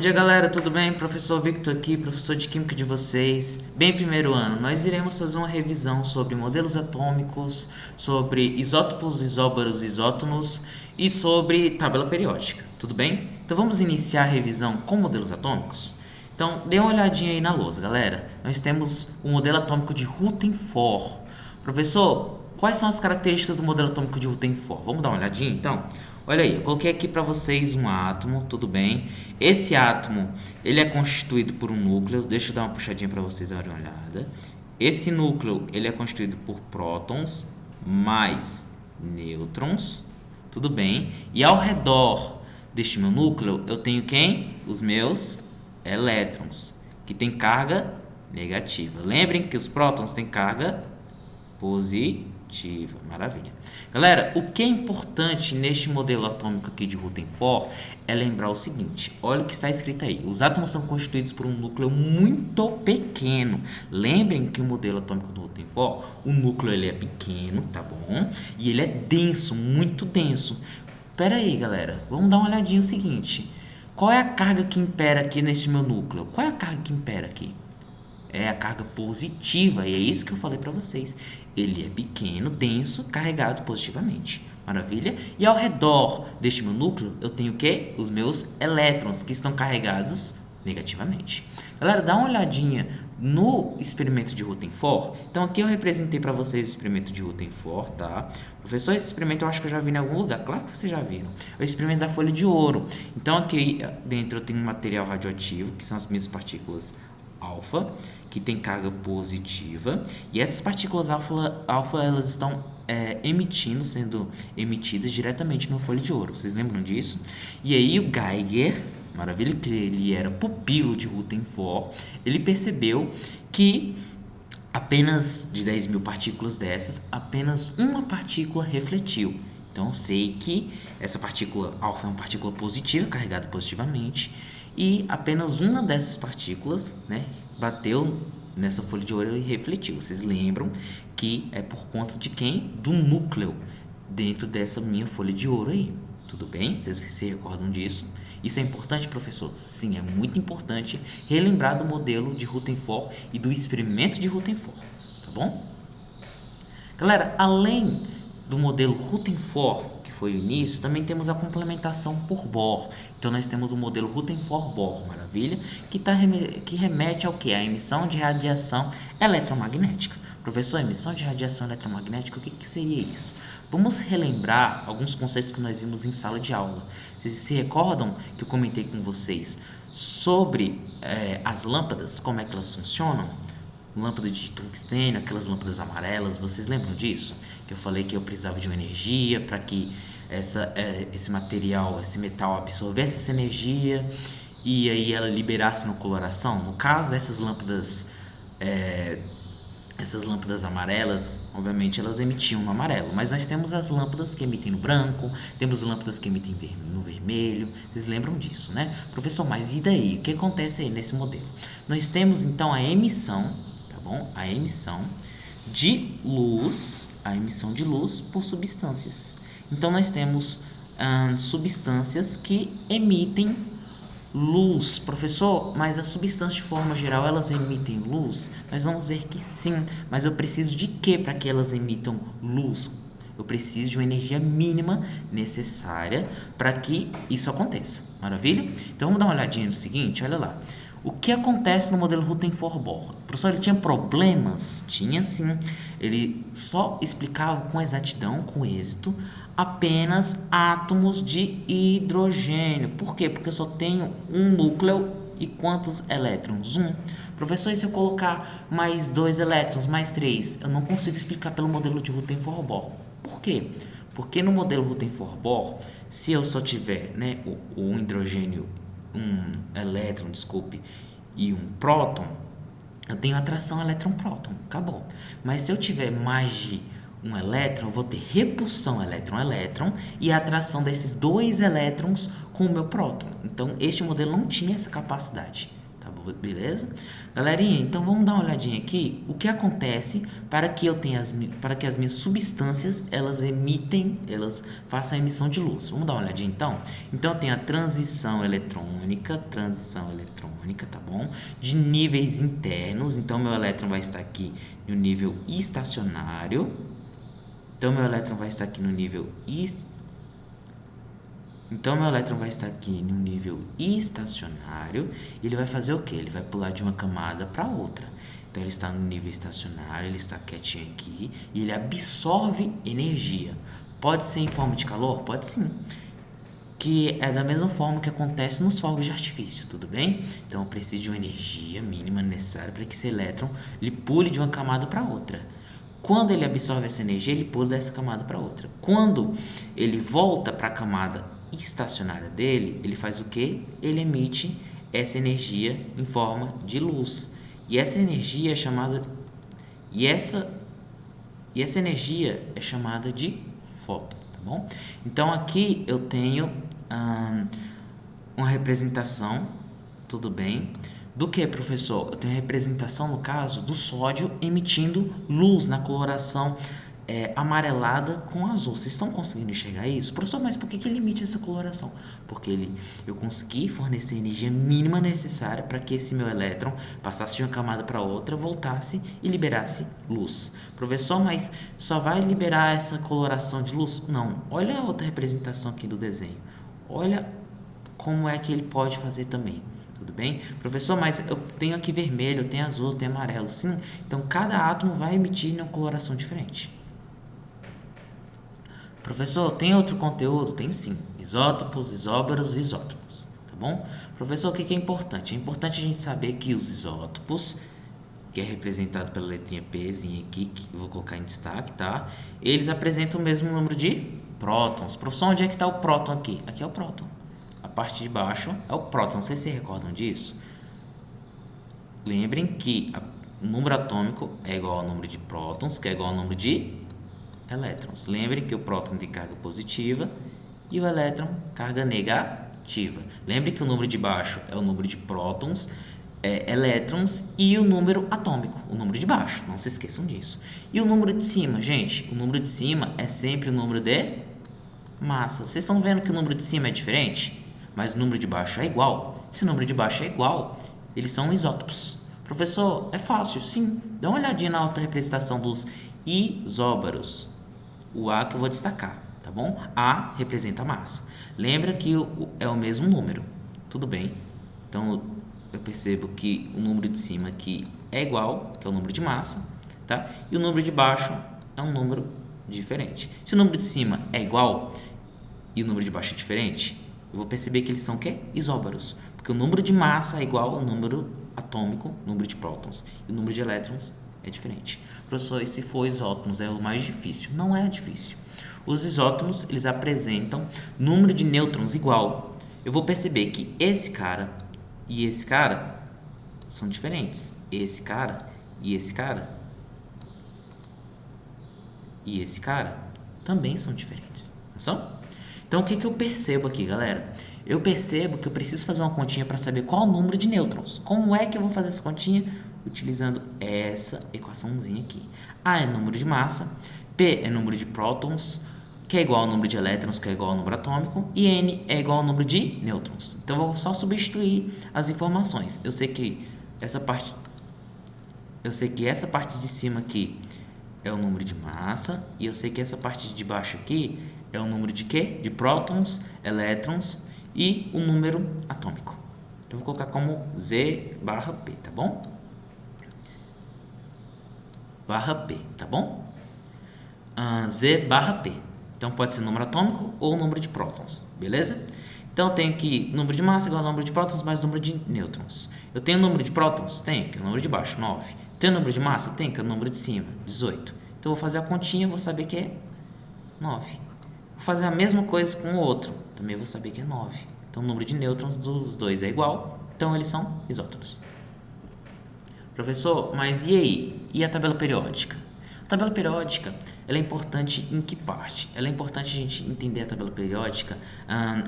dia, galera, tudo bem? Professor Victor aqui, professor de Química de vocês. Bem, primeiro ano, nós iremos fazer uma revisão sobre modelos atômicos, sobre isótopos, isóbaros, isótonos e sobre tabela periódica, tudo bem? Então vamos iniciar a revisão com modelos atômicos? Então, dê uma olhadinha aí na lousa, galera. Nós temos o modelo atômico de Rutherford. Professor, quais são as características do modelo atômico de Rutherford? Vamos dar uma olhadinha, então? Olha aí, eu coloquei aqui para vocês um átomo, tudo bem? Esse átomo, ele é constituído por um núcleo. Deixa eu dar uma puxadinha para vocês darem uma olhada. Esse núcleo, ele é constituído por prótons mais nêutrons, tudo bem? E ao redor deste meu núcleo, eu tenho quem? Os meus elétrons, que tem carga negativa. Lembrem que os prótons têm carga positiva. Maravilha. Galera, o que é importante neste modelo atômico aqui de Rutherford é lembrar o seguinte. Olha o que está escrito aí. Os átomos são constituídos por um núcleo muito pequeno. Lembrem que o modelo atômico do Rutherford, o núcleo ele é pequeno, tá bom? E ele é denso, muito denso. Pera aí, galera. Vamos dar uma olhadinha no seguinte. Qual é a carga que impera aqui neste meu núcleo? Qual é a carga que impera aqui? É a carga positiva, e é isso que eu falei para vocês. Ele é pequeno, denso, carregado positivamente. Maravilha? E ao redor deste meu núcleo, eu tenho o quê? Os meus elétrons, que estão carregados negativamente. Galera, dá uma olhadinha no experimento de Rutherford. Então, aqui eu representei para vocês o experimento de Rutherford, tá? Professor, esse experimento eu acho que eu já vi em algum lugar. Claro que vocês já viram. É o experimento da folha de ouro. Então, aqui dentro eu tenho um material radioativo, que são as minhas partículas alfa, que tem carga positiva, e essas partículas alfa elas estão sendo emitidas diretamente na folha de ouro. Vocês lembram disso? E aí o Geiger, maravilha, que ele era pupilo de Rutherford, ele percebeu que apenas de 10 mil partículas dessas, apenas uma partícula refletiu. Então eu sei que essa partícula alfa é uma partícula positiva, carregada positivamente, e apenas uma dessas partículas, né, bateu nessa folha de ouro e refletiu. Vocês lembram que é por conta de quem? Do núcleo dentro dessa minha folha de ouro aí. Tudo bem? Vocês se recordam disso? Isso é importante, professor? Sim, é muito importante relembrar do modelo de Rutherford e do experimento de Rutherford, tá bom? Galera, além do modelo Rutherford, que foi o início, também temos a complementação por Bohr. Então nós temos o modelo Rutherford-Bohr, maravilha, que remete ao que? A emissão de radiação eletromagnética. Professor, emissão de radiação eletromagnética, o que seria isso? Vamos relembrar alguns conceitos que nós vimos em sala de aula. Vocês se recordam que eu comentei com vocês sobre as lâmpadas, como é que elas funcionam? Lâmpada de tungstênio, aquelas lâmpadas amarelas, vocês lembram disso? Que eu falei que eu precisava de uma energia para que esse material, esse metal absorvesse essa energia e aí ela liberasse no coloração. No caso dessas lâmpadas, essas lâmpadas amarelas, obviamente elas emitiam no amarelo, mas nós temos as lâmpadas que emitem no branco, temos lâmpadas que emitem no vermelho, vocês lembram disso, né? Professor, mas e daí? O que acontece aí nesse modelo? Nós temos então a emissão, tá bom? A emissão de luz por substâncias. Então nós temos substâncias que emitem luz. Professor, mas as substâncias de forma geral elas emitem luz? Nós vamos ver que sim, mas eu preciso de quê para que elas emitam luz? Eu preciso de uma energia mínima necessária para que isso aconteça. Maravilha? Então vamos dar uma olhadinha no seguinte, olha lá. O que acontece no modelo Rutherford-Bohr? O professor, ele tinha problemas? Tinha sim. Ele só explicava com exatidão, com êxito, apenas átomos de hidrogênio. Por quê? Porque eu só tenho um núcleo e quantos elétrons? Professor, e se eu colocar mais 2 elétrons, mais 3? Eu não consigo explicar pelo modelo de Rutherford-Bohr. Por quê? Porque no modelo Rutherford-Bohr, se eu só tiver, né, um hidrogênio, um elétron, e um próton, eu tenho atração elétron-próton, acabou. Mas se eu tiver mais de um elétron, eu vou ter repulsão elétron-elétron e a atração desses 2 elétrons com o meu próton. Então, este modelo não tinha essa capacidade, tá bom? Beleza? Galerinha, então vamos dar uma olhadinha aqui. O que acontece para que eu tenha para que as minhas substâncias elas façam a emissão de luz. Vamos dar uma olhadinha então? Então eu tenho a transição eletrônica, tá bom? De níveis internos. Então meu elétron vai estar aqui no nível estacionário. Então meu elétron vai estar aqui no nível estacionário e ele vai fazer o quê? Ele vai pular de uma camada para outra. Então ele está no nível estacionário, ele está quietinho aqui e ele absorve energia. Pode ser em forma de calor? Pode sim. Que é da mesma forma que acontece nos fogos de artifício, tudo bem? Então eu preciso de uma energia mínima necessária para que esse elétron ele pule de uma camada para outra. Quando ele absorve essa energia, ele pula dessa camada para outra. Quando ele volta para a camada estacionária dele, ele faz o quê? Ele emite essa energia em forma de luz. E essa energia é chamada de fóton, tá bom? Então aqui eu tenho uma representação, tudo bem? Do que, professor? Eu tenho a representação, no caso, do sódio emitindo luz na coloração amarelada com azul. Vocês estão conseguindo enxergar isso? Professor, mas por que ele emite essa coloração? Porque eu consegui fornecer a energia mínima necessária para que esse meu elétron passasse de uma camada para outra, voltasse e liberasse luz. Professor, mas só vai liberar essa coloração de luz? Não. Olha a outra representação aqui do desenho. Olha como é que ele pode fazer também. Tudo bem? Professor, mas eu tenho aqui vermelho, eu tenho azul, eu tenho amarelo. Sim, então cada átomo vai emitir uma coloração diferente. Professor, tem outro conteúdo? Tem sim. Isótopos, isóbaros e isótopos. Tá bom? Professor, o que é importante? É importante a gente saber que os isótopos, que é representado pela letrinha Pzinha aqui, que eu vou colocar em destaque, tá? Eles apresentam o mesmo número de prótons. Professor, onde é que está o próton aqui? Aqui é o próton. A parte de baixo é o próton. Não sei se vocês recordam disso. Lembrem que o número atômico é igual ao número de prótons, que é igual ao número de elétrons. Lembrem que o próton tem carga positiva e o elétron carga negativa. Lembrem que o número de baixo é o número de prótons, elétrons e o número atômico, o número de baixo. Não se esqueçam disso. E o número de cima, gente? O número de cima é sempre o número de massa. Vocês estão vendo que o número de cima é diferente? Mas o número de baixo é igual. Se o número de baixo é igual, eles são isótopos. Professor, é fácil? Sim. Dá uma olhadinha na outra representação dos isóbaros. O A que eu vou destacar, tá bom? A representa a massa. Lembra que é o mesmo número. Tudo bem? Então, eu percebo que o número de cima aqui é igual, que é o número de massa, tá? E o número de baixo é um número diferente. Se o número de cima é igual e o número de baixo é diferente, eu vou perceber que eles são o quê? Isóbaros. Porque o número de massa é igual ao número atômico, número de prótons. E o número de elétrons é diferente. Professor, e se for isótopos é o mais difícil? Não é difícil. Os isótopos, eles apresentam número de nêutrons igual. Eu vou perceber que esse cara e esse cara são diferentes. Esse cara e esse cara e esse cara também são diferentes. Não são? Então, o que eu percebo aqui, galera? Eu percebo que eu preciso fazer uma continha para saber qual é o número de nêutrons. Como é que eu vou fazer essa continha? Utilizando essa equaçãozinha aqui. A é número de massa, P é número de prótons, que é igual ao número de elétrons, que é igual ao número atômico, e N é igual ao número de nêutrons. Então, eu vou só substituir as informações. Eu sei que essa parte de cima aqui é o número de massa, e eu sei que essa parte de baixo aqui é o número de quê? De prótons, elétrons e o número atômico. Então, eu vou colocar como Z barra P, tá bom? Barra P, tá bom? Z barra P. Então, pode ser número atômico ou número de prótons, beleza? Então, eu tenho aqui número de massa igual ao número de prótons mais número de nêutrons. Eu tenho número de prótons? Tenho, que é o número de baixo, 9. Tenho número de massa? Tenho, que é o número de cima, 18. Então, eu vou fazer a continha, vou saber que é 9. Vou fazer a mesma coisa com o outro, também vou saber que é 9. Então, o número de nêutrons dos dois é igual, então eles são isótopos. Professor, mas e aí? E a tabela periódica? A Tabela periódica, ela é importante em que parte? Ela é importante a gente entender a tabela periódica,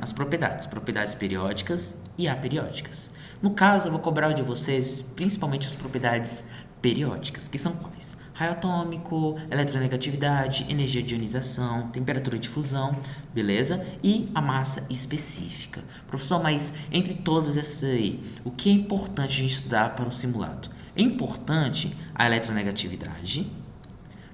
as propriedades periódicas e aperiódicas. No caso, eu vou cobrar de vocês principalmente as propriedades periódicas, que são quais? Raio atômico, eletronegatividade, energia de ionização, temperatura de fusão, beleza? E a massa específica. Professor, mas entre todas essas aí, o que é importante a gente estudar para o simulado? É importante a eletronegatividade.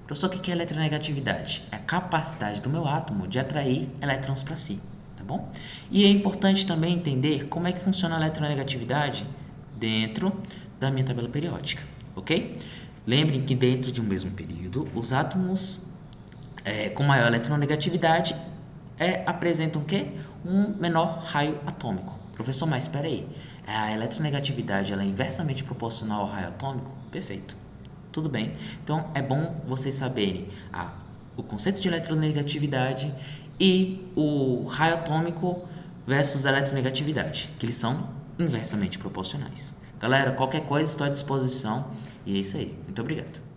Professor, o que é eletronegatividade? É a capacidade do meu átomo de atrair elétrons para si, tá bom? E é importante também entender como é que funciona a eletronegatividade dentro da minha tabela periódica, ok? Lembrem que dentro de um mesmo período, os átomos com maior eletronegatividade apresentam o quê? Um menor raio atômico. Professor, mas espera aí, a eletronegatividade ela é inversamente proporcional ao raio atômico? Perfeito. Tudo bem. Então, é bom vocês saberem o conceito de eletronegatividade e o raio atômico versus eletronegatividade, que eles são inversamente proporcionais. Galera, qualquer coisa estou à disposição e é isso aí. Muito obrigado.